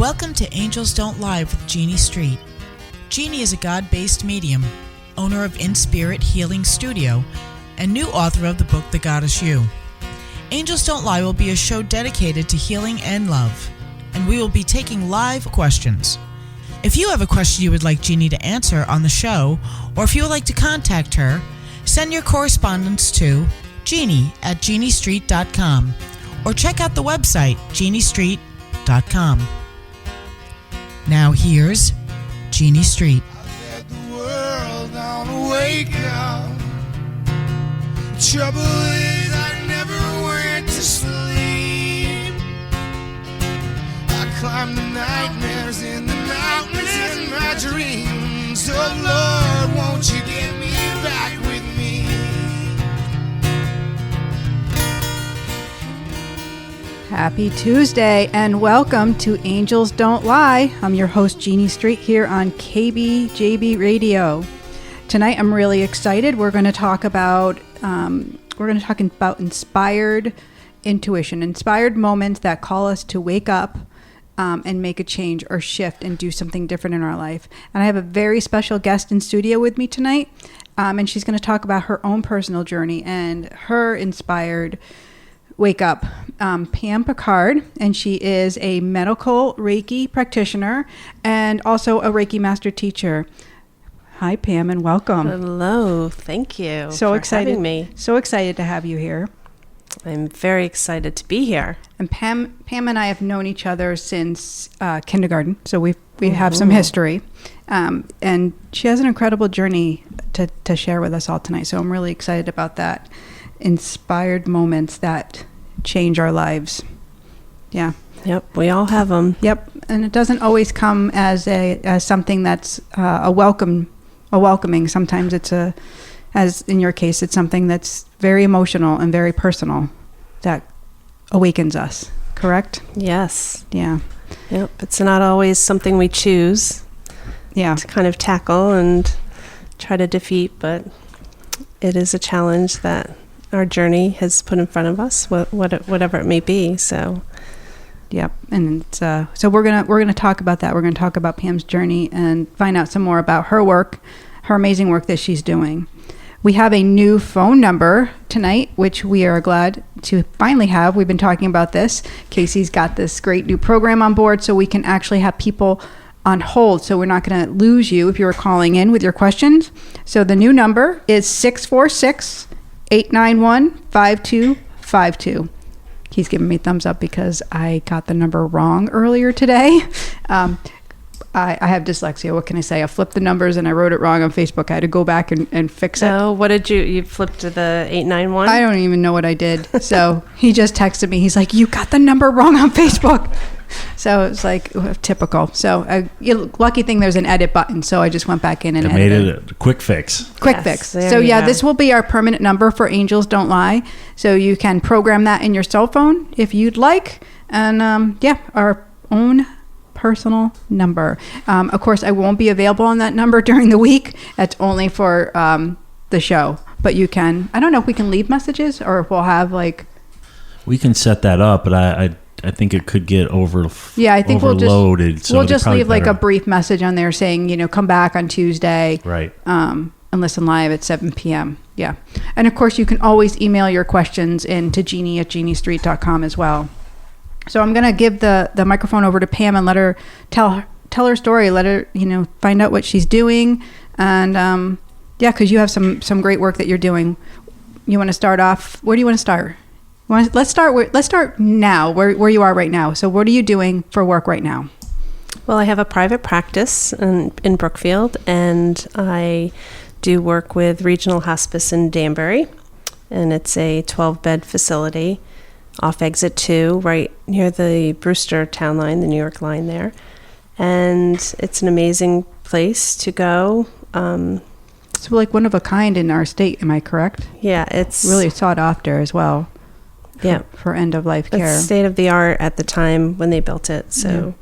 Welcome to Angels Don't Lie with Jeannie Street. Jeannie is a God-based medium, owner of In Spirit Healing Studio, and new author of the book The Goddess You. Angels Don't Lie will be a show dedicated to healing and love, and we will be taking live questions. If you have a question you would like Jeannie to answer on the show, or if you would like to contact her, send your correspondence to jeannie@jeanniestreet.com or check out the website jeanniestreet.com. Now here's Jeannie Street. I let the world down, wake up. Trouble is I never went to sleep. I climbed the nightmares in the mountains in my dreams. Oh Lord, won't you get me back with me? Happy Tuesday and welcome to Angels Don't Lie. I'm your host Jeannie Street here on KBJB Radio. Tonight I'm really excited. We're going to talk about inspired intuition, inspired moments that call us to wake up and make a change or shift and do something different in our life. And I have a very special guest in studio with me tonight, and she's going to talk about her own personal journey and her inspired wake up. Pam Picard, and she is a medical Reiki practitioner and also a Reiki master teacher. Hi, Pam, and welcome. Hello, thank you for having me. So excited to have you here. I'm very excited to be here. And Pam and I have known each other since kindergarten, so we have some history. And she has an incredible journey to share with us all tonight. So I'm really excited about that. Inspired moments that change our lives. Yeah. Yep, we all have them. Yep, and it doesn't always come as something that's a welcoming. Sometimes it's as in your case, it's something that's very emotional and very personal that awakens us. Correct? Yes. Yeah. Yep. It's not always something we choose. Yeah. To kind of tackle and try to defeat, but it is a challenge that our journey has put in front of us, whatever it may be. So, yep. And so we're gonna talk about that. We're gonna talk about Pam's journey and find out some more about her work, her amazing work that she's doing. We have a new phone number tonight, which we are glad to finally have. We've been talking about this. Casey's got this great new program on board, so we can actually have people on hold. So we're not going to lose you if you're calling in with your questions. So the new number is 646-891-5252. He's giving me thumbs up because I got the number wrong earlier today. I have dyslexia. What can I say? I flipped the numbers and I wrote it wrong on Facebook. I had to go back and fix it. So what did you flipped to the 891? I don't even know what I did. So he just texted me. He's like, you got the number wrong on Facebook. So it's like typical. So lucky thing there's an edit button. So I just went back in and edited. Made it a quick fix. Quick fix. So yeah, this will be our permanent number for Angels Don't Lie. So you can program that in your cell phone if you'd like. And our own personal number. Of course, I won't be available on that number during the week. That's only for the show. But you can, I don't know if we can leave messages or if we'll have like... We can set that up, but I think it could get overloaded. We'll just leave like a brief message on there saying, come back on Tuesday. Right. And listen live at 7 p.m. Yeah. And of course, you can always email your questions in to jeannie@jeanniestreet.com as well. So I'm going to give the microphone over to Pam and let her tell her story. Let her, find out what she's doing. And because you have some great work that you're doing. You want to start off? Where do you want to start? Let's start now, where you are right now. So what are you doing for work right now? Well, I have a private practice in Brookfield, and I do work with Regional Hospice in Danbury, and it's a 12-bed facility off exit 2, right near the Brewster town line, the New York line there. And it's an amazing place to go. It's like one of a kind in our state, am I correct? Yeah, it's really sought after as well. For end of life care. It's state of the art at the time when they built it. So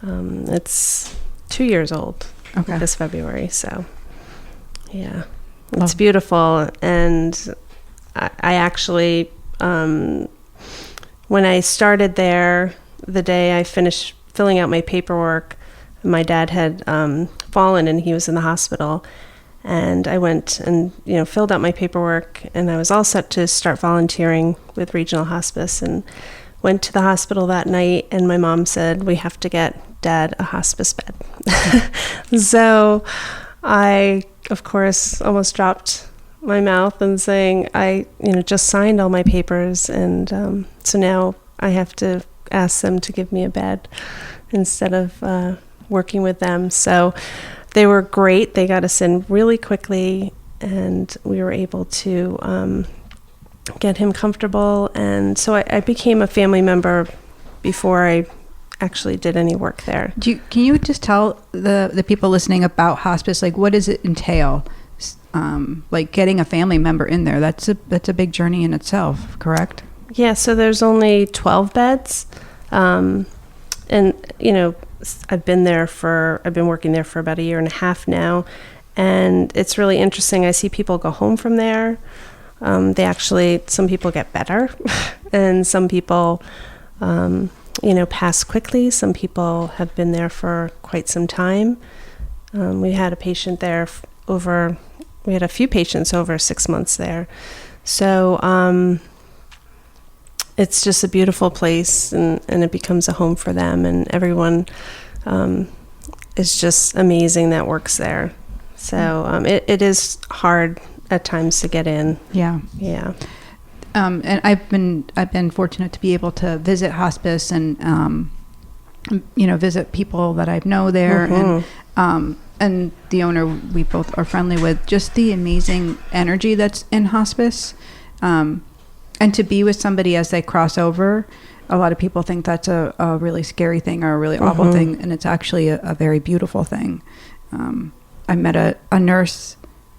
it's 2 years old this February. So yeah, it's beautiful. And I actually, when I started there, the day I finished filling out my paperwork. My dad had fallen and he was in the hospital. And I went and, filled out my paperwork, and I was all set to start volunteering with regional hospice, and went to the hospital that night, and my mom said, we have to get Dad a hospice bed. So I, of course, almost dropped my mouth and saying, I, just signed all my papers, and so now I have to ask them to give me a bed instead of working with them. So they were great. They got us in really quickly, and we were able to get him comfortable. And so I became a family member before I actually did any work there. Can you just tell the people listening about hospice? Like, what does it entail? Like getting a family member in there. That's a big journey in itself, correct? Yeah. So there's only 12 beds, and I've been working there for about a year and a half now, and it's really interesting. I see people go home from there. Some people get better, and some people, pass quickly. Some people have been there for quite some time. We had a patient there we had a few patients over 6 months there. So, it's just a beautiful place, and it becomes a home for them, and everyone is just amazing that works there. So it is hard at times to get in. Yeah. And I've been fortunate to be able to visit hospice and visit people that I know there, and the owner we both are friendly with. Just the amazing energy that's in hospice. And to be with somebody as they cross over, a lot of people think that's a really scary thing or a really awful thing, and it's actually a very beautiful thing. I met a nurse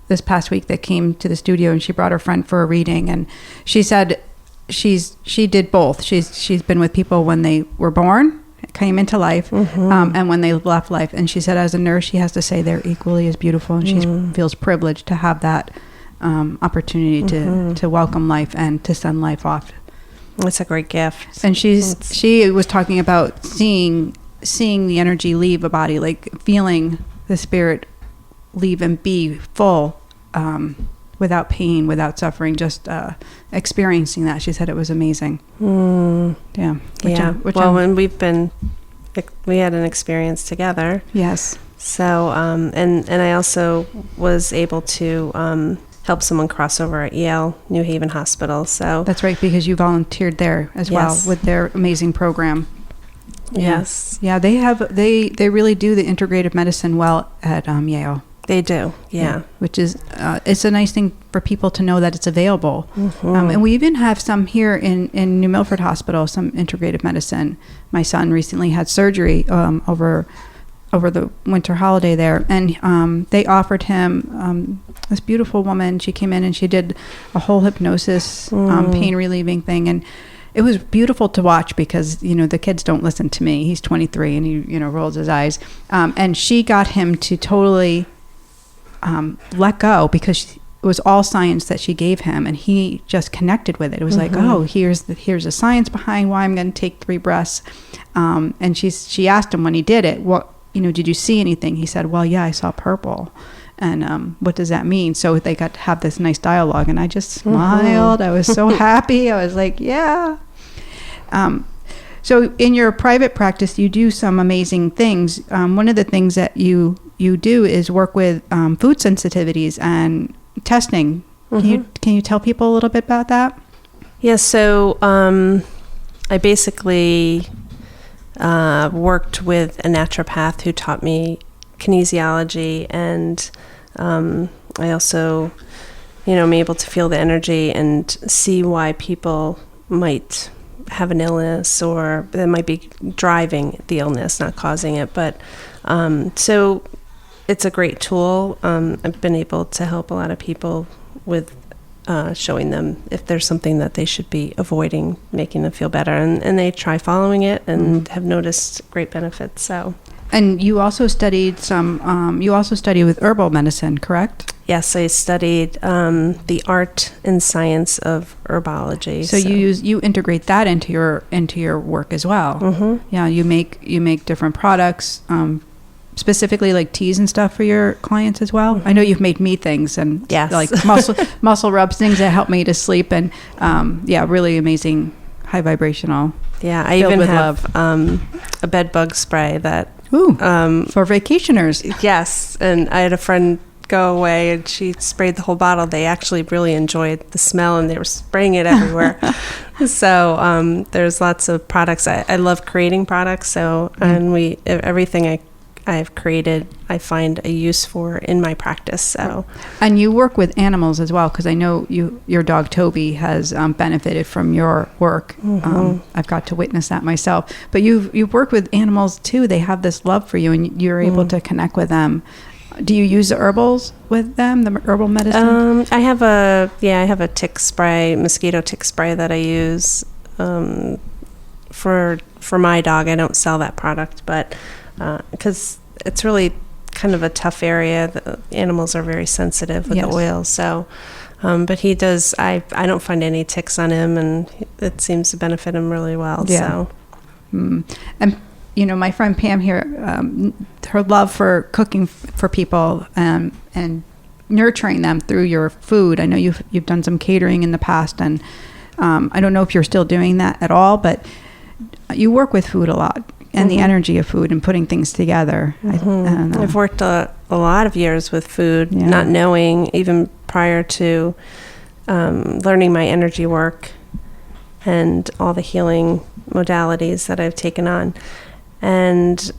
this past week that came to the studio, and she brought her friend for a reading, and she said she did both. She's been with people when they were born, came into life, and when they left life. And she said, as a nurse, she has to say they're equally as beautiful, and she feels privileged to have that opportunity to welcome life and to send life off. It's a great gift. And she was talking about seeing the energy leave a body, like feeling the spirit leave and be full, without pain, without suffering, just experiencing that. She said it was amazing. Yeah. When we had an experience together. Yes. So, and I also was able to help someone cross over at Yale New Haven Hospital. So that's right, because you volunteered there as well with their amazing program. Yes. Yeah, they really do the integrative medicine well at Yale. They do, yeah. Which is it's a nice thing for people to know that it's available. And we even have some here in New Milford Hospital, some integrative medicine. My son recently had surgery over the winter holiday there, and they offered him this beautiful woman. She came in and she did a whole hypnosis pain relieving thing, and it was beautiful to watch because the kids don't listen to me. He's 23 and he rolls his eyes, and she got him to totally let go, because it was all science that she gave him, and he just connected with it. It was like, oh, here's the science behind why I'm going to take 3 breaths, and she asked him when he did it, what did you see anything? He said, well, yeah, I saw purple. And what does that mean? So they got to have this nice dialogue, and I just smiled. I was so happy. I was like, yeah. So in your private practice, you do some amazing things. One of the things that you do is work with food sensitivities and testing. Can you tell people a little bit about that? Yes. So I basically worked with a naturopath who taught me kinesiology, and I also, am able to feel the energy and see why people might have an illness, or that might be driving the illness, not causing it. But so it's a great tool. I've been able to help a lot of people with showing them if there's something that they should be avoiding, making them feel better, and they try following it and have noticed great benefits. So And you also studied you also studied with herbal medicine, correct? Yes, I studied the art and science of herbology. So you integrate that into your work as well. Mm-hmm. Yeah, you make different products, specifically like teas and stuff for your clients as well. I know you've made me things and Yes. like muscle rubs, things that help me to sleep, and really amazing, high vibrational. Yeah, I Filled even with have a bed bug spray that. Ooh, for vacationers. Yes, and I had a friend go away and she sprayed the whole bottle. They actually really enjoyed the smell and they were spraying it everywhere. So there's lots of products. I love creating products. So and everything I've created, I find a use for in my practice. So, and you work with animals as well, because I know your dog Toby has benefited from your work. Mm-hmm. I've got to witness that myself. But you've worked with animals too. They have this love for you, and you're able to connect with them. Do you use the herbals with them, the herbal medicine? I have a tick spray, mosquito tick spray that I use for my dog. I don't sell that product, but because it's really kind of a tough area. The animals are very sensitive with Yes. the oil. So, but he does. I don't find any ticks on him, and it seems to benefit him really well. Yeah. So, And my friend Pam here, her love for cooking for people and nurturing them through your food. I know you've done some catering in the past, and I don't know if you're still doing that at all, but you work with food a lot. And the energy of food and putting things together. I've worked a lot of years with food, Yeah. not knowing even prior to learning my energy work and all the healing modalities that I've taken on. And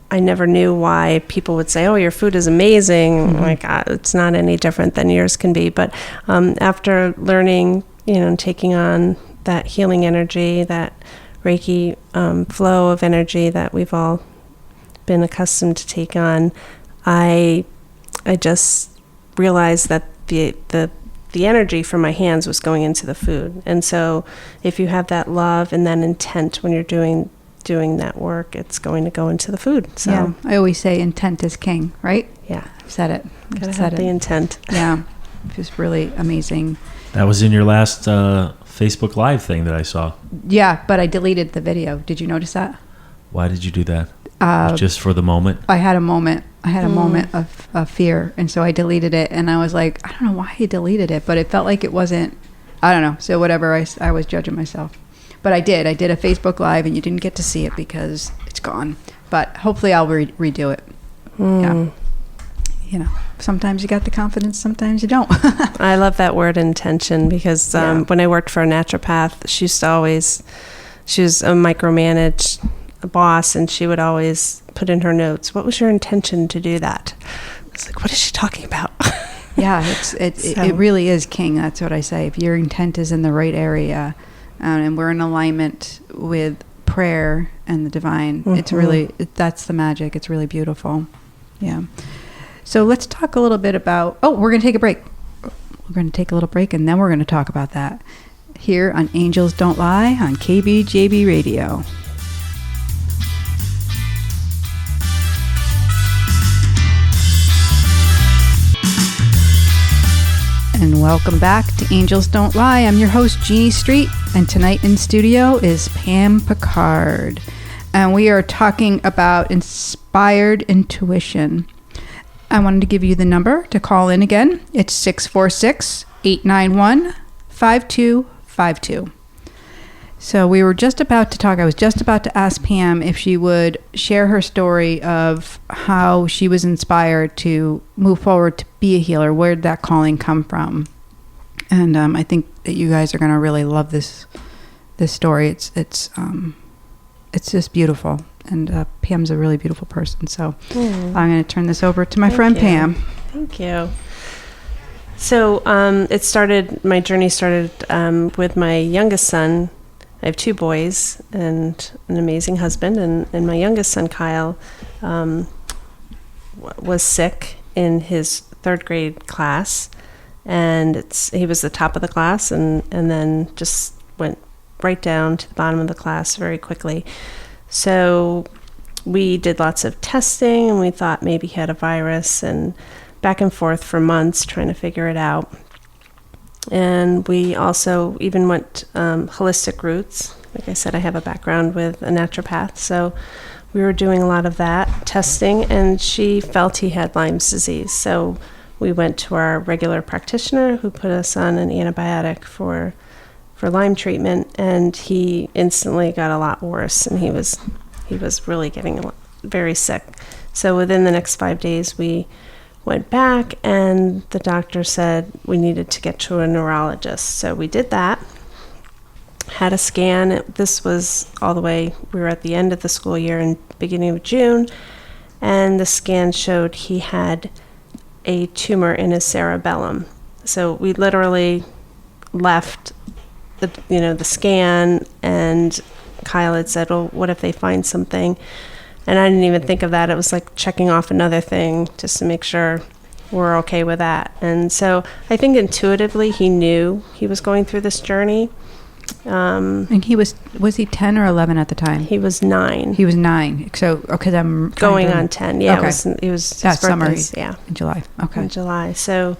I never knew why people would say, "Oh, your food is amazing." Like it's not any different than yours can be. But after learning, taking on that healing energy, that Reiki flow of energy that we've all been accustomed to take on, I just realized that the energy from my hands was going into the food. And so if you have that love and that intent when you're doing that work, it's going to go into the food. So yeah, I always say intent is king, right? yeah, I've said it. gotta have the intent. Yeah, just really amazing. That was in your last Facebook Live thing that I saw. Yeah, but I deleted the video. Did you notice that? Why did you do that? Just for the moment? I had a moment. I had a moment of fear, and so I deleted it. And I was like, I don't know why I deleted it, but it felt like it wasn't. I don't know. So whatever. I was judging myself, but I did. I did a Facebook Live, and you didn't get to see it because it's gone. But hopefully, I'll redo it. Yeah. Sometimes you got the confidence, sometimes you don't. I love that word intention because when I worked for a naturopath, she was a micromanaged boss, and she would always put in her notes, "What was your intention to do that?" I was like, "What is she talking about?" Yeah, it really is king. That's what I say. If your intent is in the right area, and we're in alignment with prayer and the divine, it's really, that's the magic. It's really beautiful. Yeah. So let's talk a little bit about, we're going to take a break. We're going to take a little break, and then we're going to talk about that here on Angels Don't Lie on KBJB Radio. And welcome back to Angels Don't Lie. I'm your host, Jeannie Street, and tonight in studio is Pam Picard. And we are talking about inspired intuition. I wanted to give you the number to call in again. It's 646-891-5252. So we were just about to talk. I was just about to ask Pam if she would share her story of how she was inspired to move forward to be a healer. Where did that calling come from? And I think that you guys are going to really love this story. It's just beautiful. And Pam's a really beautiful person. So I'm going to turn this over to my friend Pam. Thank you. So my journey started with my youngest son. I have two boys and an amazing husband. And my youngest son, Kyle, was sick in his third grade class. And he was the top of the class and then just went right down to the bottom of the class very quickly. So we did lots of testing, and we thought maybe he had a virus, and back and forth for months trying to figure it out. And we also even went holistic routes. Like I said, I have a background with a naturopath, so we were doing a lot of that testing, and she felt he had Lyme's disease. So we went to our regular practitioner, who put us on an antibiotic for Lyme treatment, and he instantly got a lot worse, and he was really getting very sick. So within the next 5 days, we went back, and the doctor said we needed to get to a neurologist. So we did that, had a scan. This was all the way, we were at the end of the school year in beginning of June, and the scan showed he had a tumor in his cerebellum. So we literally left the scan, and Kyle had said, well, what if they find something? And I didn't even think of that. It was like checking off another thing just to make sure we're okay with that. And so I think intuitively he knew he was going through this journey. And was he 10 or 11 at the time? He was 9. He was 9. So, okay, I'm going on 10. Yeah, okay. It was that summer. Yeah, in July. Okay, in July. So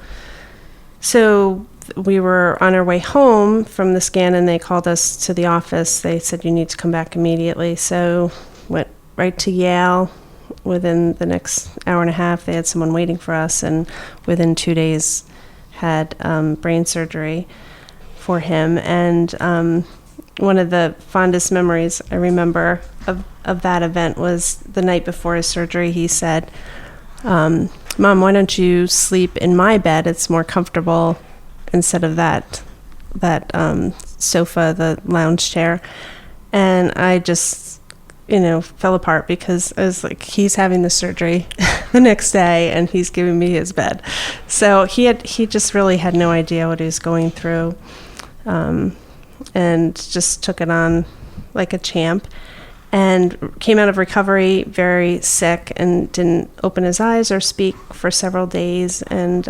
we were on our way home from the scan, and they called us to the office. They said, you need to come back immediately. So went right to Yale. Within the next hour and a half, they had someone waiting for us, and within 2 days had brain surgery for him. And one of the fondest memories I remember of that event was the night before his surgery. He said, Mom, why don't you sleep in my bed? It's more comfortable instead of that sofa, the lounge chair. And I just, fell apart, because I was like, he's having the surgery the next day, and he's giving me his bed. So he just really had no idea what he was going through, and just took it on like a champ, and came out of recovery very sick, and didn't open his eyes or speak for several days, and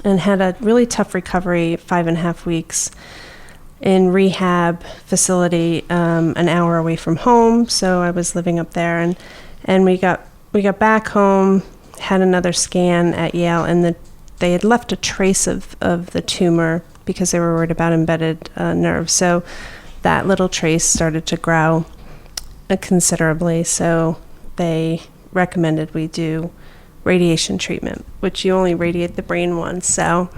had a really tough recovery, 5.5 weeks in rehab facility, an hour away from home. So I was living up there, and we got back home, had another scan at Yale, and they had left a trace of the tumor because they were worried about embedded nerves. So that little trace started to grow considerably. So they recommended we do radiation treatment, which you only radiate the brain once. So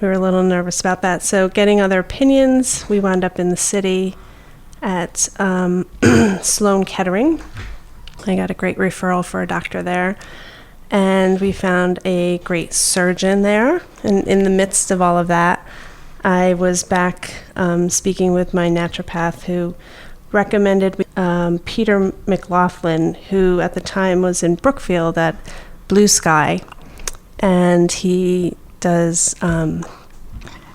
we were a little nervous about that. So getting other opinions, we wound up in the city at Sloan Kettering. I got a great referral for a doctor there. And we found a great surgeon there. And in the midst of all of that, I was back speaking with my naturopath, who recommended Peter McLaughlin, who at the time was in Brookfield at Blue Sky. And he does the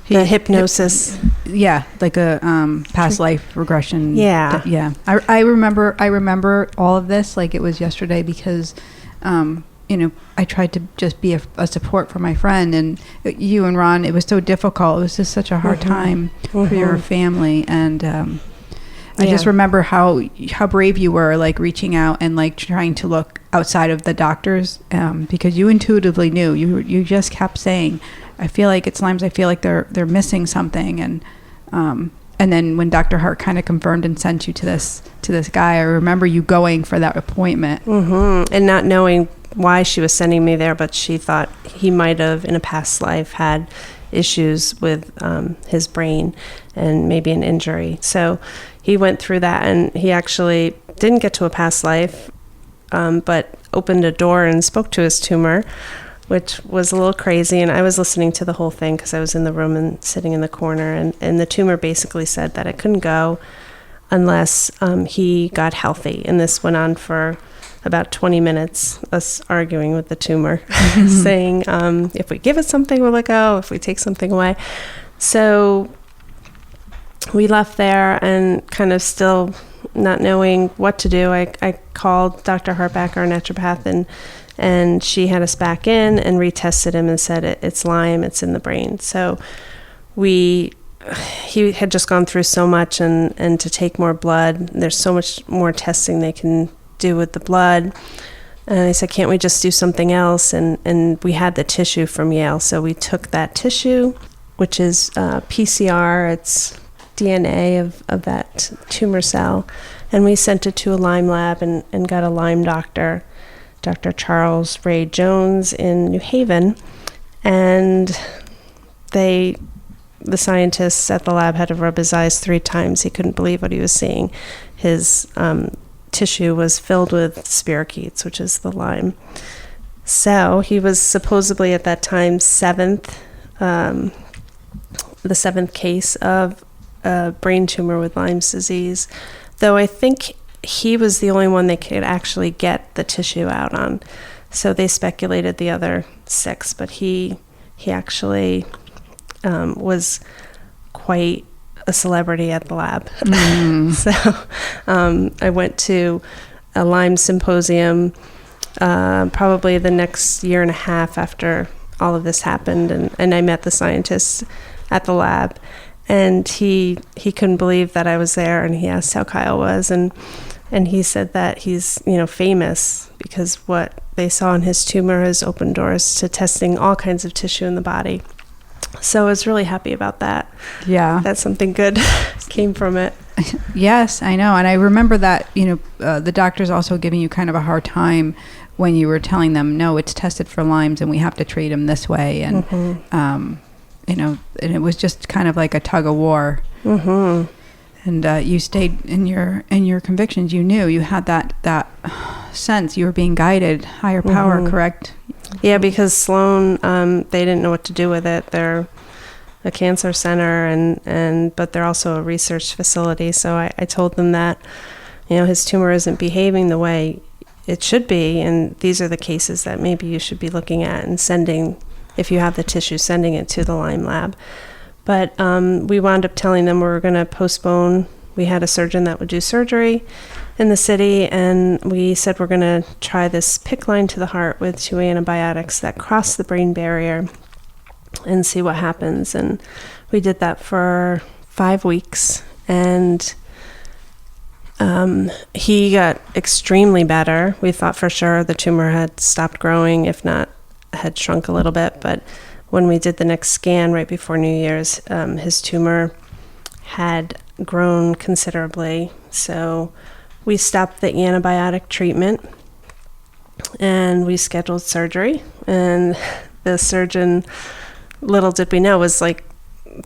hypnosis. Like a past life regression. Yeah. Yeah. I remember all of this like it was yesterday, because I tried to just be a support for my friend, and you and Ron, it was so difficult. It was just such a hard time for your family. And I just remember how brave you were, like reaching out and like trying to look outside of the doctors, because you intuitively knew. You just kept saying, I feel like it's Lyme's. I feel like they're missing something. And then when Dr. Hart kind of confirmed and sent you to this guy, I remember you going for that appointment. And not knowing why she was sending me there, but she thought he might have in a past life had issues with his brain and maybe an injury. So he went through that, and he actually didn't get to a past life, but opened a door and spoke to his tumor, which was a little crazy. And I was listening to the whole thing because I was in the room and sitting in the corner, and the tumor basically said that it couldn't go unless he got healthy. And this went on for about 20 minutes, us arguing with the tumor, saying, if we give it something, we'll let go. If we take something away. So we left there, and kind of still not knowing what to do. I called Dr. Hartback, our naturopath, and she had us back in and retested him and said it's Lyme, it's in the brain. So he had just gone through so much, and to take more blood, there's so much more testing they can do with the blood. And I said, can't we just do something else? And we had the tissue from Yale. So we took that tissue, which is PCR. It's DNA of that tumor cell. And we sent it to a Lyme lab and got a Lyme doctor, Dr. Charles Ray Jones in New Haven. And the scientists at the lab had to rub his eyes 3 times. He couldn't believe what he was seeing. His tissue was filled with spirochetes, which is the Lyme. So he was supposedly at that time the 7th case of a brain tumor with Lyme's disease, though I think he was the only one they could actually get the tissue out on. So they speculated the other 6, but he actually was quite a celebrity at the lab. So I went to a Lyme symposium probably the next year and a half after all of this happened, and I met the scientist at the lab, and he couldn't believe that I was there, and he asked how Kyle was, and he said that he's famous because what they saw in his tumor has opened doors to testing all kinds of tissue in the body. So I was really happy about that. Yeah. That something good came from it. Yes, I know. And I remember that, the doctors also giving you kind of a hard time when you were telling them, no, it's tested for Lyme's and we have to treat him this way. And, and it was just kind of like a tug of war. Mm-hmm. And you stayed in your convictions. You knew you had that sense you were being guided, higher power, correct? Yeah, because Sloan, they didn't know what to do with it. They're a cancer center, but they're also a research facility. So I told them that, his tumor isn't behaving the way it should be, and these are the cases that maybe you should be looking at and sending, if you have the tissue, sending it to the Lyme lab. But we wound up telling them we were going to postpone. We had a surgeon that would do surgery in the city, and we said we're going to try this PICC line to the heart with 2 antibiotics that cross the brain barrier and see what happens. And we did that for 5 weeks, and he got extremely better. We thought for sure the tumor had stopped growing, if not had shrunk a little bit, but when we did the next scan right before New Year's, his tumor had grown considerably. So we stopped the antibiotic treatment and we scheduled surgery. And the surgeon, little did we know, was like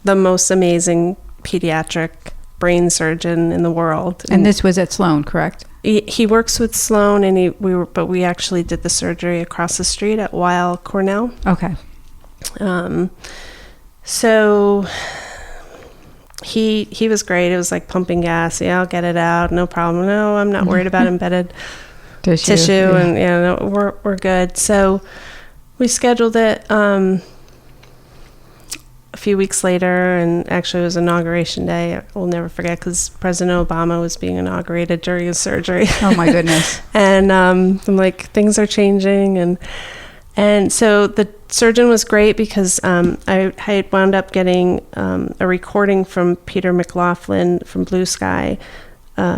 the most amazing pediatric brain surgeon in the world. And this was at Sloan, correct? He works with Sloan, and we actually did the surgery across the street at Weill Cornell. Okay. So he was great. It was like pumping gas. Yeah, I'll get it out. No problem. No, I'm not worried about embedded tissue. Yeah. And no, we're good. So we scheduled it, a few weeks later, and actually it was Inauguration Day. We'll never forget because President Obama was being inaugurated during his surgery. Oh my goodness. And, I'm like, things are changing. And so the surgeon was great because I had wound up getting a recording from Peter McLaughlin from Blue Sky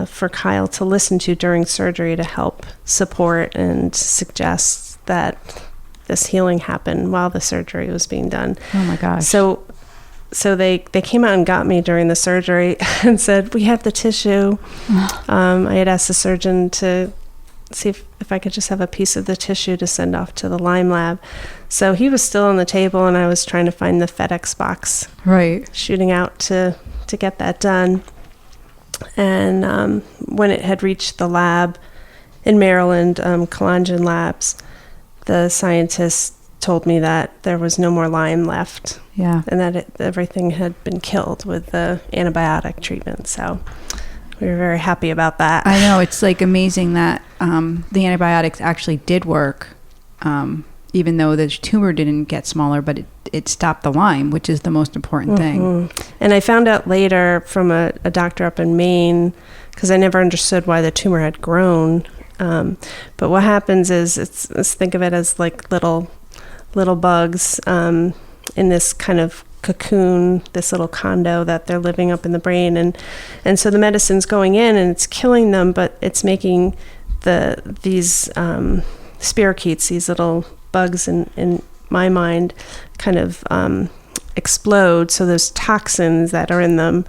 for Kyle to listen to during surgery to help support and suggest that this healing happened while the surgery was being done. Oh my gosh. So they came out and got me during the surgery and said, we have the tissue. I had asked the surgeon to see if I could just have a piece of the tissue to send off to the Lyme lab. So he was still on the table, and I was trying to find the FedEx box, right, shooting out to get that done. And when it had reached the lab in Maryland, Kalonjian Labs, the scientists told me that there was no more Lyme left. Yeah. And that everything had been killed with the antibiotic treatment. So we were very happy about that. I know. It's like amazing that the antibiotics actually did work, even though the tumor didn't get smaller, but it stopped the Lyme, which is the most important thing. And I found out later from a doctor up in Maine, because I never understood why the tumor had grown. But what happens is, let's think of it as like little bugs in this kind of cocoon, this little condo that they're living up in the brain, and so the medicine's going in and it's killing them, but it's making these spirochetes, these little bugs in my mind, kind of explode. So those toxins that are in them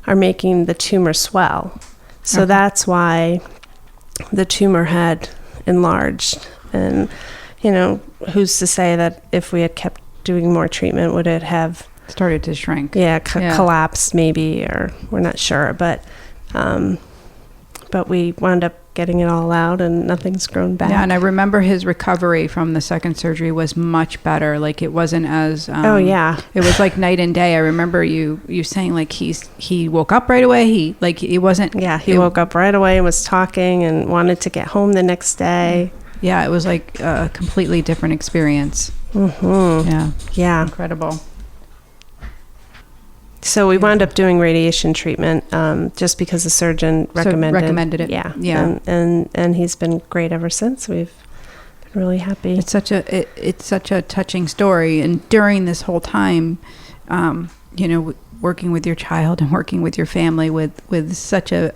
are making the tumor swell. So that's why the tumor had enlarged. And, who's to say that if we had kept doing more treatment, would it have started to shrink? Collapsed maybe, or we're not sure. But we wound up getting it all out and nothing's grown back. Yeah, and I remember his recovery from the second surgery was much better. Like, it wasn't as it was like night and day. I remember you saying, like, he woke up right away. He woke up right away and was talking and wanted to get home the next day. Yeah, it was like a completely different experience. Yeah, incredible. So we wound up doing radiation treatment just because the surgeon recommended it. Yeah. And he's been great ever since. We've been really happy. It's such a touching story. And during this whole time, working with your child and working with your family with such a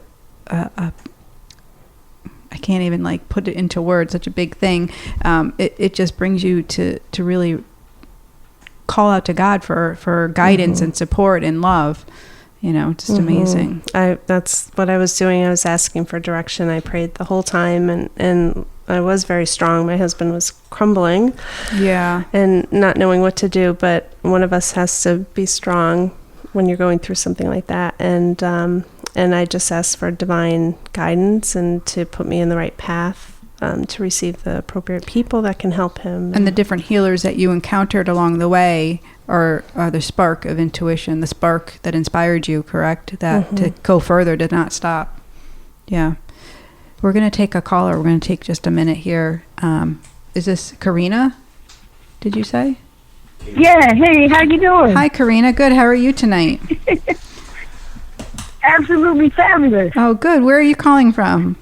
I can't even like put it into words, such a big thing. It just brings you to really call out to God for guidance and support and love. Just amazing. That's what I was doing. I was asking for direction. I prayed the whole time, and I was very strong. My husband was crumbling, and not knowing what to do. But one of us has to be strong when you're going through something like that. And I just asked for divine guidance and to put me in the right path. To receive the appropriate people that can help him. And the different healers that you encountered along the way are the spark of intuition, the spark that inspired you, correct? That to go further, to not stop. Yeah. We're going to take a caller. We're going to take just a minute here. Is this Karina? Did you say? Yeah. Hey, how you doing? Hi, Karina. Good. How are you tonight? Absolutely fabulous. Oh, good. Where are you calling from?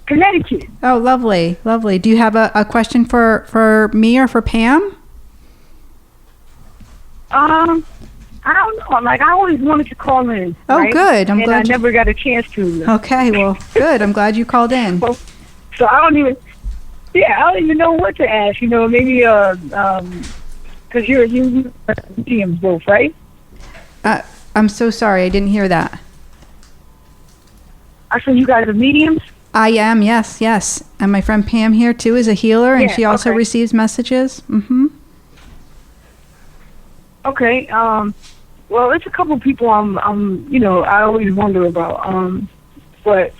Connecticut. Oh, lovely, lovely. Do you have a question for me or for Pam? I don't know. Like, I always wanted to call in. Oh, right? good. I never got a chance to. Okay, well, good. I'm glad you called in. So I don't even know what to ask. Maybe because you mediums both, right? I'm so sorry. I didn't hear that. I said you guys are mediums. I am, yes. And my friend Pam here, too, is a healer, and she also receives messages. Mm-hmm. Okay. Well, it's a couple people I always wonder about. But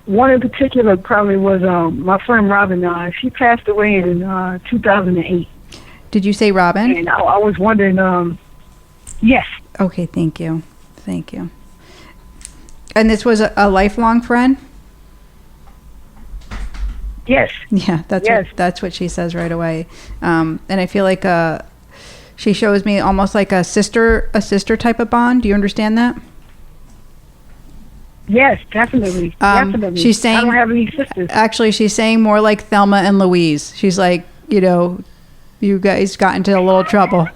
one in particular probably was my friend Robin. She passed away in 2008. Did you say Robin? And I was wondering, yes. Okay, thank you. And this was a lifelong friend? Yes. Yeah, that's what she says right away. And I feel like she shows me almost like a sister type of bond. Do you understand that? Yes, definitely. Definitely. She's saying, I don't have any sisters. Actually, she's saying more like Thelma and Louise. She's like, you guys got into a little trouble.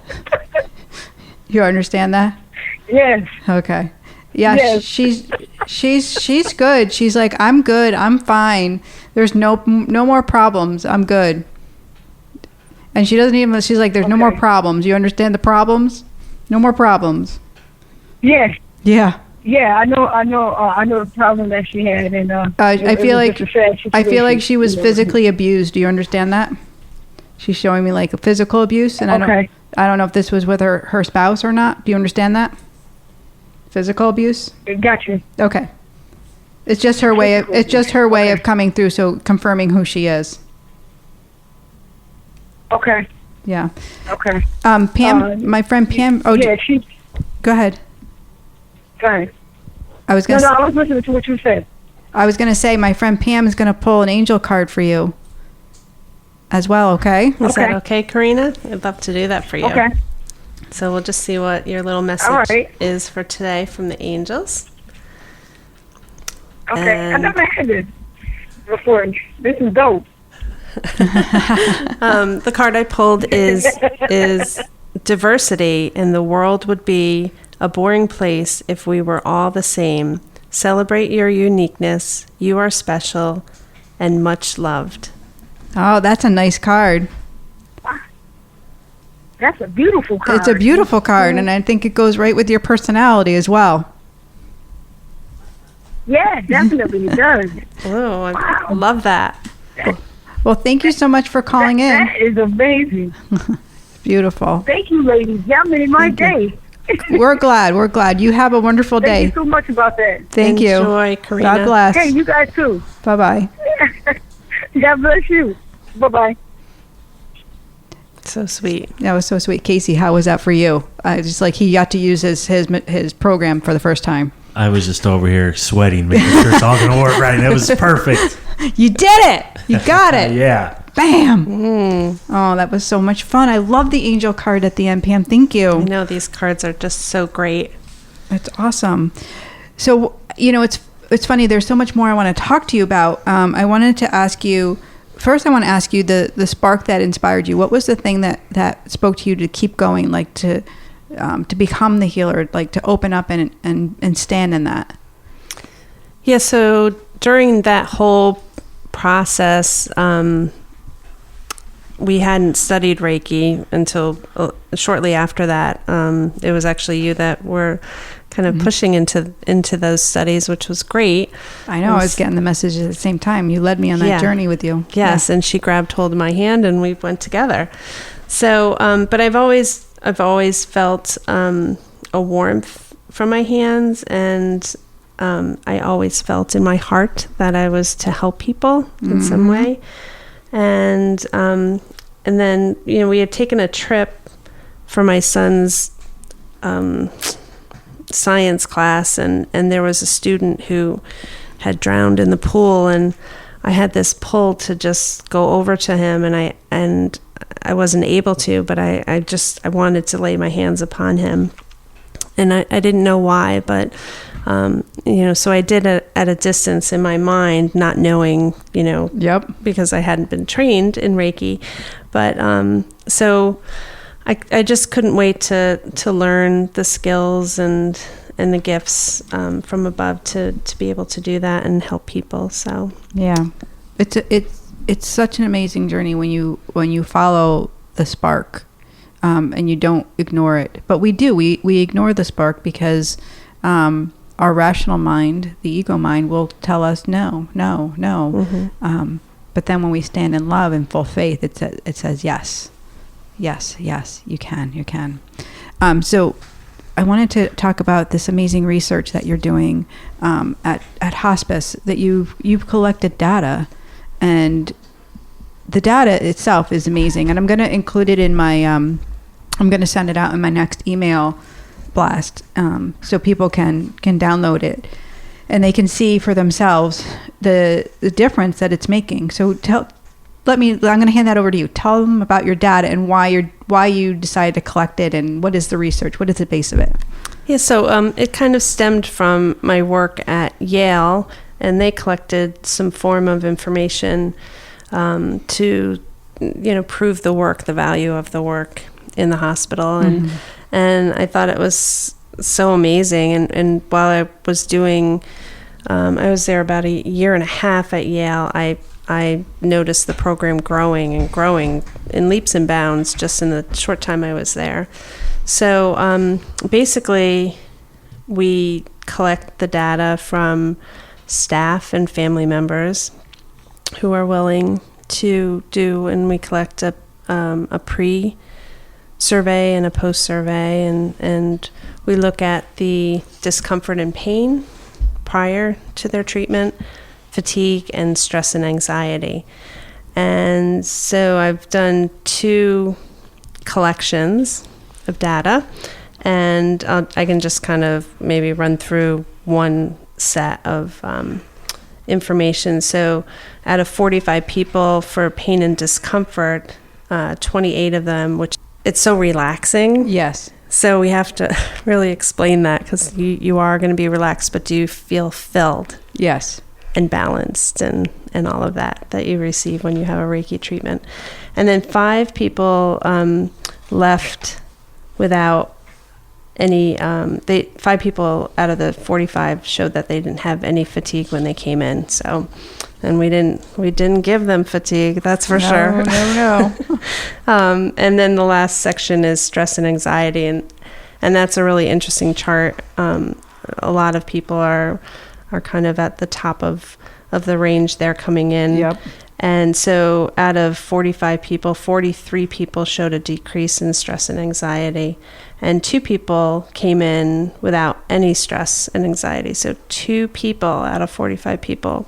You understand that? Yes. Okay. Yeah, yes. she's good. She's like, I'm good. I'm fine. There's no more problems. I'm good. And she doesn't even. She's like, there's no more problems. You understand the problems? No more problems. Yes. Yeah. Yeah, I know the problem that she had, and I feel like she was physically abused. Do you understand that? She's showing me like a physical abuse, and I don't know if this was with her spouse or not. Do you understand that? Physical abuse? Gotcha. Okay. It's just her way of coming through, so confirming who she is. Okay. Yeah. Okay. Pam, my friend Pam. Oh, yeah, go ahead. Go ahead. I was listening to what you said. I was going to say my friend Pam is going to pull an angel card for you as well, okay? Is that okay, Karina? I'd love to do that for you. Okay. So we'll just see what your little message is for today from the angels. Okay. I never had this before. This is dope. The card I pulled is diversity, and the world would be a boring place if we were all the same. Celebrate your uniqueness. You are special and much loved. Oh, that's a nice card. That's a beautiful card. It's a beautiful card, and I think it goes right with your personality as well. Yeah, definitely it does. Oh, I love that. Well, thank you so much for calling in. That is amazing. Beautiful. Thank you, ladies. Y'all made my day. We're glad. We're glad. You have a wonderful day. Thank you so much about that. Thank you. Enjoy, Karina. God bless. Hey, you guys too. Bye-bye. God bless you. Bye-bye. So sweet. That was so sweet. Casey, how was that for you? Just like he got to use his program for the first time. I was just over here sweating, making sure it's all going to work right. It was perfect. You did it. You got it. Yeah. Bam. Oh, that was so much fun. I love the angel card at the end, Pam. Thank I you. know these cards are just so great. That's awesome. So, it's funny. There's so much more I want to talk to you about. I wanted to ask you, first I want to ask you the spark that inspired you. What was the thing that spoke to you to keep going, like to become the healer, like to open up and stand in that? Yeah, so during that whole process, we hadn't studied Reiki until shortly after that. It was actually you that were kind of pushing into those studies, which was great. I know. I was getting the message at the same time. You led me on that journey with you. Yes, and she grabbed hold of my hand and we went together. So, but I've always felt a warmth from my hands, and I always felt in my heart that I was to help people in some way. And then, we had taken a trip for my son's science class, and there was a student who had drowned in the pool, and I had this pull to just go over to him, and I wasn't able to, but I wanted to lay my hands upon him, and I didn't know why, but so I did it at a distance in my mind, not knowing, because I hadn't been trained in Reiki. But so I just couldn't wait to learn the skills and the gifts from above to be able to do that and help people. So yeah, it's such an amazing journey when you follow the spark, and you don't ignore it. But we do. We ignore the spark because our rational mind, the ego mind, will tell us no. But then when we stand in love and full faith, it says yes, you can. So I wanted to talk about this amazing research that you're doing at hospice, that you've collected data, and the data itself is amazing. And I'm going to include it in my, I'm going to send it out in my next email blast, so people can download it and they can see for themselves the difference that it's making. So I'm going to hand that over to you. Tell them about your data and why you decided to collect it, and what is the research, what is the base of it? Yeah, so it kind of stemmed from my work at Yale, and they collected some form of information to prove the value of the work in the hospital, and I thought it was so amazing. And while I was doing, I was there about a year and a half at Yale, I noticed the program growing in leaps and bounds just in the short time I was there. So basically, we collect the data from staff and family members who are willing to do, and we collect a pre-survey and a post-survey, and we look at the discomfort and pain prior to their treatment, fatigue, and stress and anxiety. And so I've done 2 collections of data, and I can just kind of maybe run through one set of information. So out of 45 people for pain and discomfort, 28 of them, which it's so relaxing. Yes. So we have to really explain that, because you are going to be relaxed, but do you feel filled? Yes. And balanced and all of that you receive when you have a Reiki treatment. And then 5 people left without any 5 people out of the 45 showed that they didn't have any fatigue when they came in. So, and we didn't give them fatigue, that's for sure. No. And then the last section is stress and anxiety, and that's a really interesting chart. A lot of people are kind of at the top of the range they're coming in. Yep. And so out of 45 people, 43 people showed a decrease in stress and anxiety, and 2 people came in without any stress and anxiety. So 2 people out of 45 people,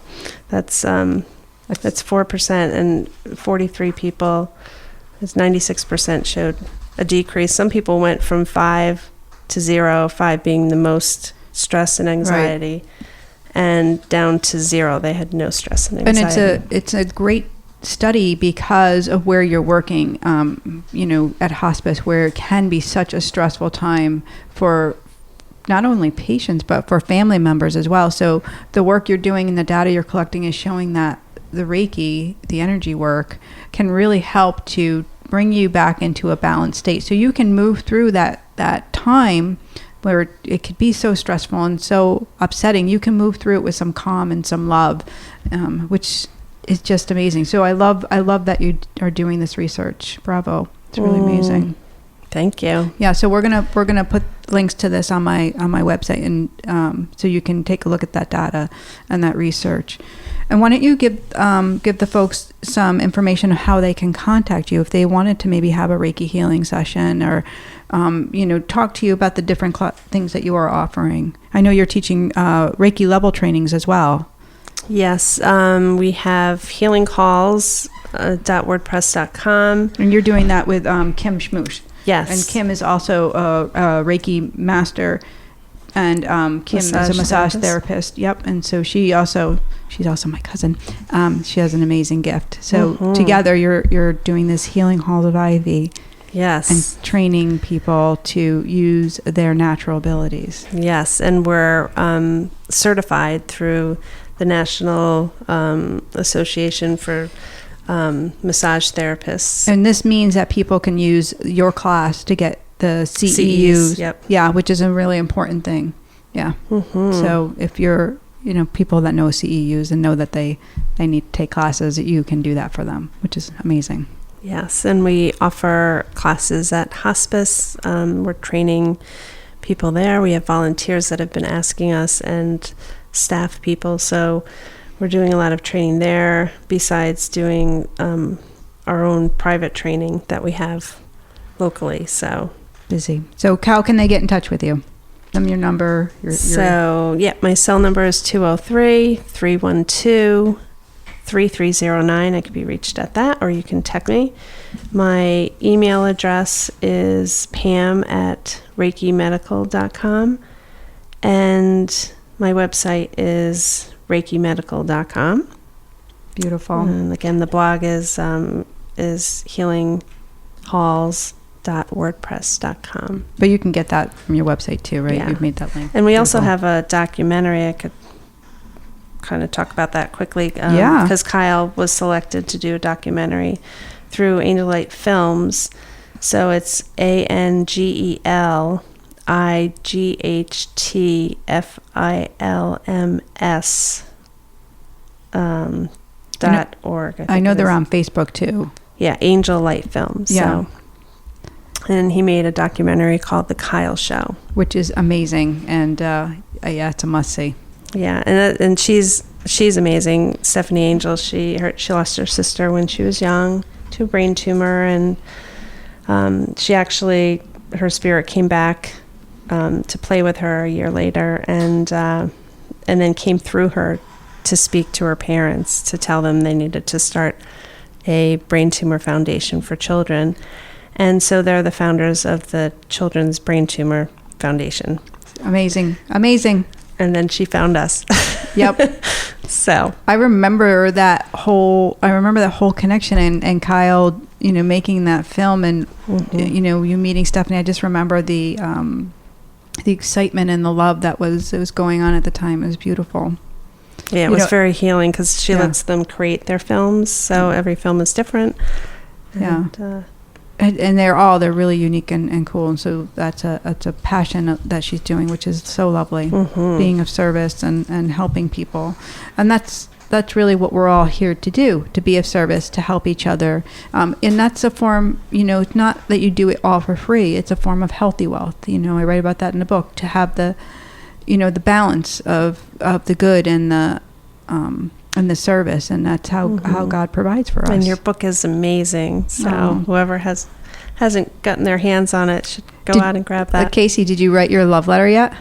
that's 4%, and 43 people, it's 96% showed a decrease. Some people went from 5 to 0, 5 being the most stress and anxiety. Right. And down to 0, they had no stress and anxiety. And it's a great study because of where you're working, at hospice, where it can be such a stressful time for not only patients, but for family members as well. So the work you're doing and the data you're collecting is showing that the Reiki, the energy work, can really help to bring you back into a balanced state. So you can move through that time where it could be so stressful and so upsetting. You can move through it with some calm and some love, which is just amazing. So I love that you are doing this research. Bravo. It's really amazing. Thank you. Yeah, so we're gonna put links to this on my website, and so you can take a look at that data and that research. And why don't you give the folks some information on how they can contact you if they wanted to maybe have a Reiki healing session, or talk to you about the different things that you are offering. I know you're teaching Reiki level trainings as well. Yes, we have healing calls .wordpress.com. And you're doing that with Kim Schmoosh. Yes. And Kim is also a Reiki master, and Kim is a massage therapist. Yep. And so she's also my cousin. She has an amazing gift. So together you're doing this healing halls of Ivy. Yes. And training people to use their natural abilities. Yes, and we're certified through the National Association for Massage Therapists. And this means that people can use your class to get the CEUs. Yep. Yeah, which is a really important thing. Yeah. So if you're, people that know CEUs and know that they need to take classes, you can do that for them, which is amazing. Yes, and we offer classes at hospice. We're training people there. We have volunteers that have been asking us, and staff people. So we're doing a lot of training there, besides doing our own private training that we have locally. So busy. So how can they get in touch with you? Give them your number. My cell number is 203-312-3309. I could be reached at that, or you can text me. My email address is pam@reikimedical.com, and my website is reikimedical.com. Beautiful. And again, the blog is healinghalls.wordpress.com. But you can get that from your website too, right? Yeah. You've made that link. And we also have a documentary. I could kind of talk about that quickly. Because Kyle was selected to do a documentary through Angel Light Films. So it's ANGELHTFILMS.org. I know they're on Facebook too. Yeah, Angel Light Films. Yeah. So. And he made a documentary called The Kyle Show, which is amazing, and it's a must see. Yeah, and she's amazing. Stephanie Angel, she lost her sister when she was young to a brain tumor, and she actually, her spirit came back to play with her a year later, and then came through her to speak to her parents to tell them they needed to start a brain tumor foundation for children. And so they're the founders of the Children's Brain Tumor Foundation. Amazing. And then she found us. Yep. So I remember that whole connection, and Kyle, making that film, and you meeting Stephanie. I just remember the excitement and the love that was going on at the time. It was beautiful. Yeah, it was very healing, because she lets them create their films, so every film is different. And, and they're really unique and cool. And so that's a passion that she's doing, which is so lovely, being of service and helping people. And that's really what we're all here to do, to be of service, to help each other. And that's a form, it's not that you do it all for free. It's a form of healthy wealth. I write about that in the book, to have the balance of the good and the service. And that's how God provides for us. And your book is amazing. So whoever hasn't gotten their hands on it should go out and grab that. Casey, did you write your love letter yet?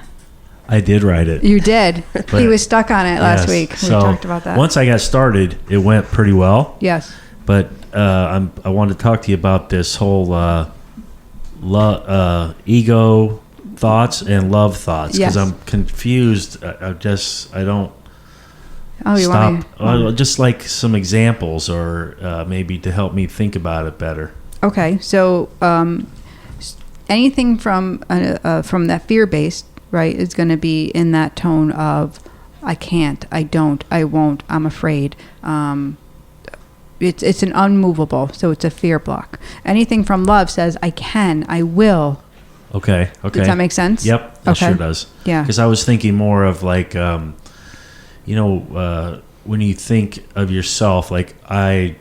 I did write it. You did. He was stuck on it last week. We talked about that. Once I got started, it went pretty well. Yes. But I wanted to talk to you about this whole ego thoughts and love thoughts, because I'm confused. I don't stop. Just like some examples, or maybe to help me think about it better. Okay. So anything from that fear-based, right, is going to be in that tone of I can't, I don't, I won't, I'm afraid. It's an unmovable, so it's a fear block. Anything from love says I can, I will. Okay. Does that make sense? Yep, that sure does. Yeah. Because I was thinking more of like, when you think of yourself, like I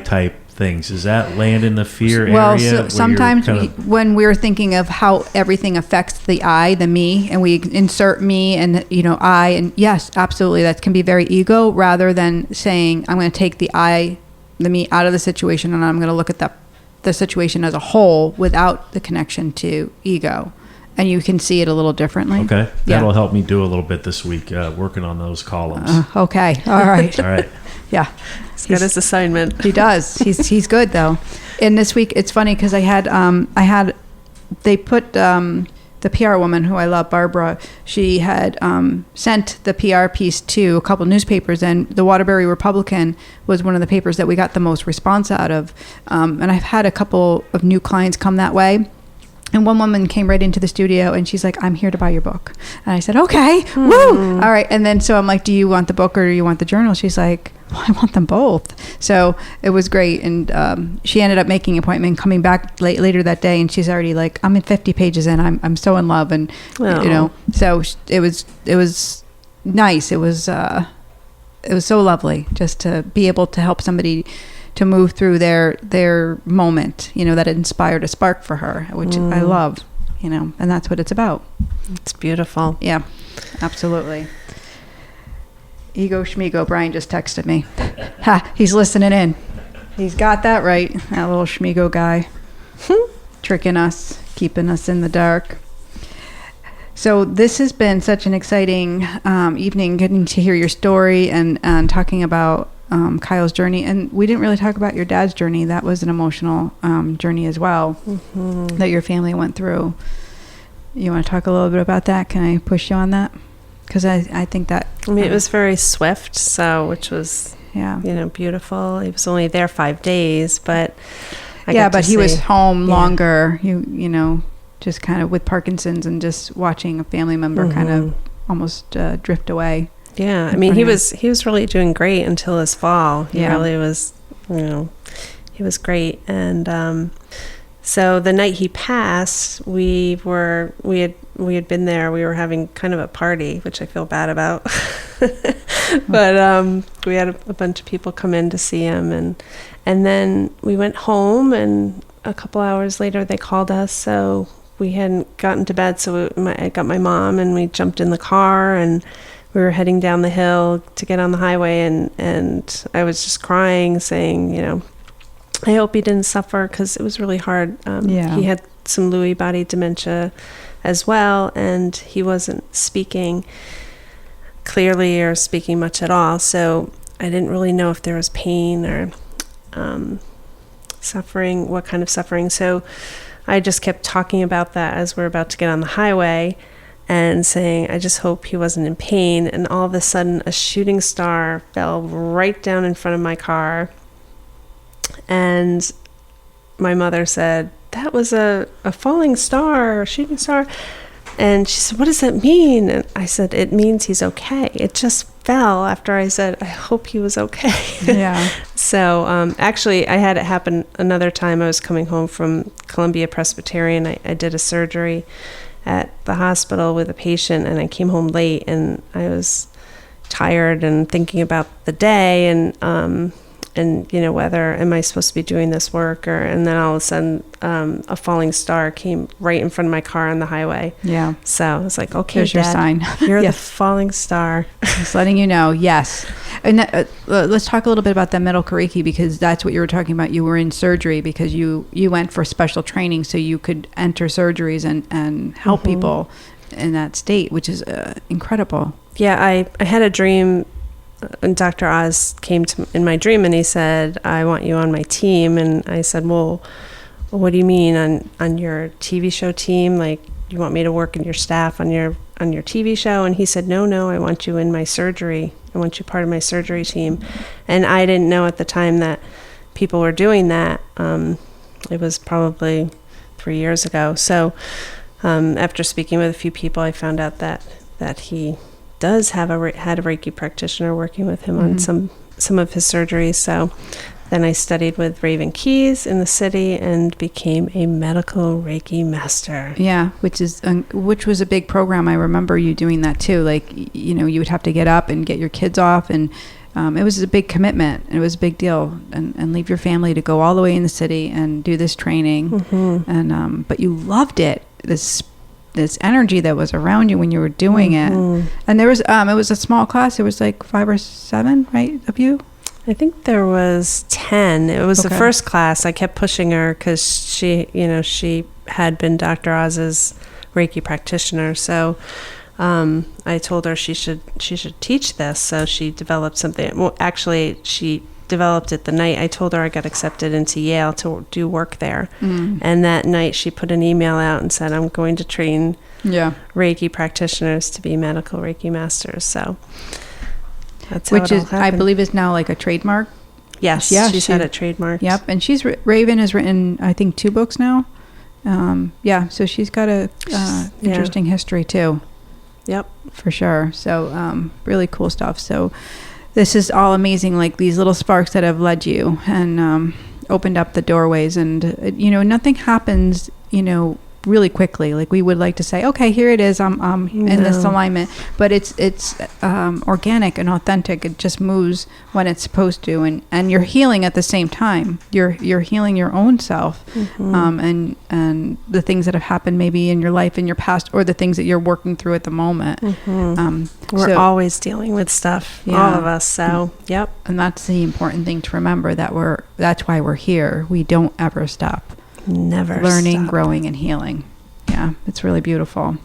type things, does that land in the fear area? Well, sometimes when we're thinking of how everything affects the I, the me, and we insert me and I, and yes, absolutely, that can be very ego, rather than saying I'm going to take the I, the me out of the situation, and I'm going to look at the situation as a whole without the connection to ego, and you can see it a little differently. Okay, that'll help me do a little bit this week, working on those columns. Okay, all right. All right. Yeah. He's got his assignment. He does. He's good though. And this week it's funny because they put the PR woman who I love, Barbara. She had sent the PR piece to a couple newspapers, and the Waterbury Republican was one of the papers that we got the most response out of. And I've had a couple of new clients come that way. And one woman came right into the studio and she's like, I'm here to buy your book. And I said, okay, woo. All right. And then so I'm like, do you want the book or do you want the journal? She's like, well, I want them both. So it was great. And she ended up making an appointment, coming back later that day. And she's already like, I'm in 50 pages in. I'm so in love. And, so it was nice. It was so lovely just to be able to help somebody to move through their moment, that inspired a spark for her, which I love, and that's what it's about. It's beautiful. Yeah, absolutely. Ego Schmigo, Brian just texted me. Ha, he's listening in. He's got that right, that little Schmigo guy. Tricking us, keeping us in the dark. So this has been such an exciting evening, getting to hear your story and talking about Kyle's journey. And we didn't really talk about your dad's journey. That was an emotional journey as well, that your family went through. You want to talk a little bit about that? Can I push you on that? Because I think that... it was very swift, which was, beautiful. He was only there 5 days, but... but he was home longer, just kind of with Parkinson's and just watching a family member kind of almost drift away. Yeah, he was really doing great until his fall. He really was, he was great. And so the night he passed, we had been there. We were having kind of a party, which I feel bad about. But we had a bunch of people come in to see him, and then we went home. And a couple hours later, they called us. So we hadn't gotten to bed. So I got my mom, and we jumped in the car and. We were heading down the hill to get on the highway, and I was just crying, saying, I hope he didn't suffer, because it was really hard. He had some Lewy body dementia as well, and he wasn't speaking clearly or speaking much at all. So I didn't really know if there was pain or suffering, what kind of suffering. So I just kept talking about that as we're about to get on the highway, and saying, I just hope he wasn't in pain. And all of a sudden, a shooting star fell right down in front of my car. And my mother said, that was a falling star, a shooting star. And she said, what does that mean? And I said, it means he's okay. It just fell after I said, I hope he was okay. Yeah. So actually, I had it happen another time. I was coming home from Columbia Presbyterian. I did a surgery at the hospital with a patient, and I came home late, and I was tired and thinking about the day, and whether am I supposed to be doing this work, and then all of a sudden a falling star came right in front of my car on the highway. Yeah. So I was like, okay, Here's your Dad, sign. You're Yeah. the falling star. Just letting you know. Yes. And let's talk a little bit about that medical Reiki, because that's what you were talking about. You were in surgery because you went for special training so you could enter surgeries and help people in that state, which is incredible. Yeah, I had a dream, and Dr. Oz came in my dream, and he said, I want you on my team. And I said, well, what do you mean on your TV show team? Like, you want me to work in your staff on your TV show? And he said, no, I want you in my surgery. I want you part of my surgery team. And I didn't know at the time that people were doing that. It was probably 3 years ago. So after speaking with a few people, I found out that he does had a Reiki practitioner working with him on some of his surgeries. So then I studied with Raven Keys in the city and became a medical Reiki master. Yeah, which was a big program. I remember you doing that too. Like, you would have to get up and get your kids off, and it was a big commitment. It was a big deal, and leave your family to go all the way in the city and do this training. And but you loved it. This energy that was around you when you were doing it. And there was it was a small class. It was like 5 or 7, right, of you? I think there was 10. It was the first class. I kept pushing her because she had been Dr. Oz's Reiki practitioner. So I told her she should teach this. So she developed something. Well, actually, she developed it the night I told her I got accepted into Yale to do work there. And that night she put an email out and said, I'm going to train Reiki practitioners to be medical Reiki masters. So that's how which it all is, I happened. believe, is now like a trademark. Yes, she's had it trademarked. Yep, and Raven has written, I think, 2 books now. So she's got a interesting history too. Yep, for sure. So really cool stuff. So this is all amazing, like these little sparks that have led you and opened up the doorways. And nothing happens really quickly. Like, we would like to say, okay, here it is, I'm in this alignment, but it's organic and authentic. It just moves when it's supposed to, and you're healing at the same time. You're healing your own self, and the things that have happened maybe in your life in your past, or the things that you're working through at the moment. We're always dealing with stuff, all of us. So yep, and that's the important thing to remember, that's why we're here. We don't ever stop. Never learning, stop. growing, and healing. Yeah, it's really beautiful.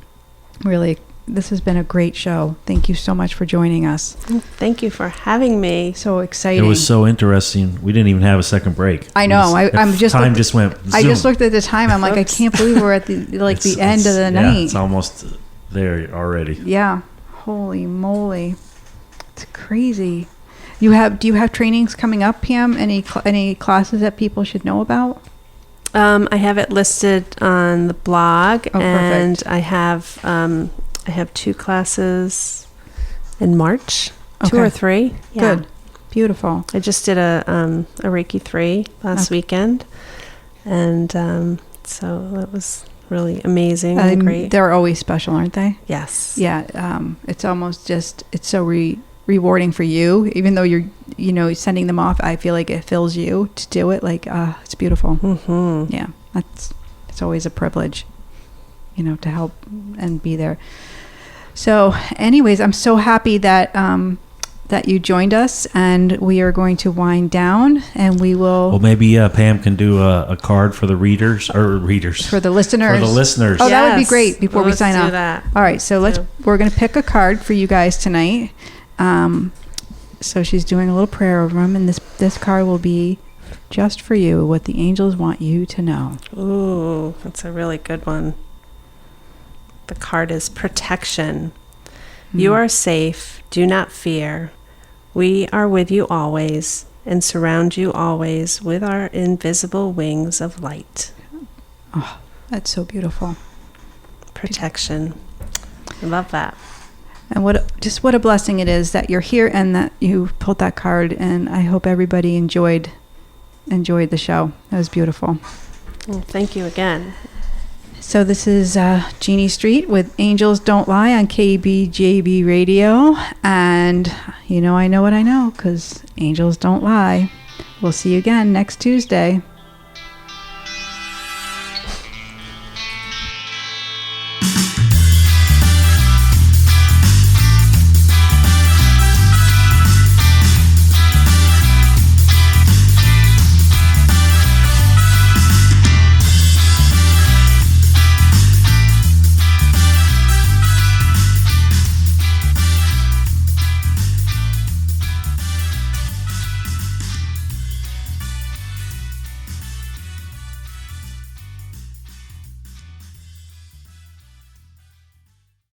Really, this has been a great show. Thank you so much for joining us. Thank you for having me. So exciting. It was so interesting. We didn't even have a second break. I know. Time just went zoom. I just looked at the time. I'm like, I can't believe we're at the end of the night. It's almost there already. Yeah. Holy moly. It's crazy. Do you have trainings coming up, Pam? Any classes that people should know about? I have it listed on the blog, and perfect. I have 2 classes in March, 2 or 3. Yeah. Good, beautiful. I just did a Reiki 3 last weekend, and so that was really amazing and great. They're always special, aren't they? Yes. Yeah. It's almost just, it's so rewarding for you, even though you're sending them off. I feel like it fills you to do it. Like it's beautiful. Yeah, it's always a privilege to help and be there. So anyways, I'm so happy that that you joined us, and we are going to wind down, and we will. Well, maybe Pam can do a card for the readers for the listeners. For the listeners. Oh, Yes. that would be great before we sign do off. that. All right, so we're going to pick a card for you guys tonight. So she's doing a little prayer over them, and this card will be just for you, what the angels want you to know. Ooh, that's a really good one. The card is protection. You are safe. Do not fear. We are with you always and surround you always with our invisible wings of light. Oh, that's so beautiful. protection. I love that. And what a blessing it is that you're here and that you pulled that card. And I hope everybody enjoyed the show. That was beautiful. Well, thank you again. So this is Jeannie Street with Angels Don't Lie on KBJB Radio. And I know what I know, because angels don't lie. We'll see you again next Tuesday.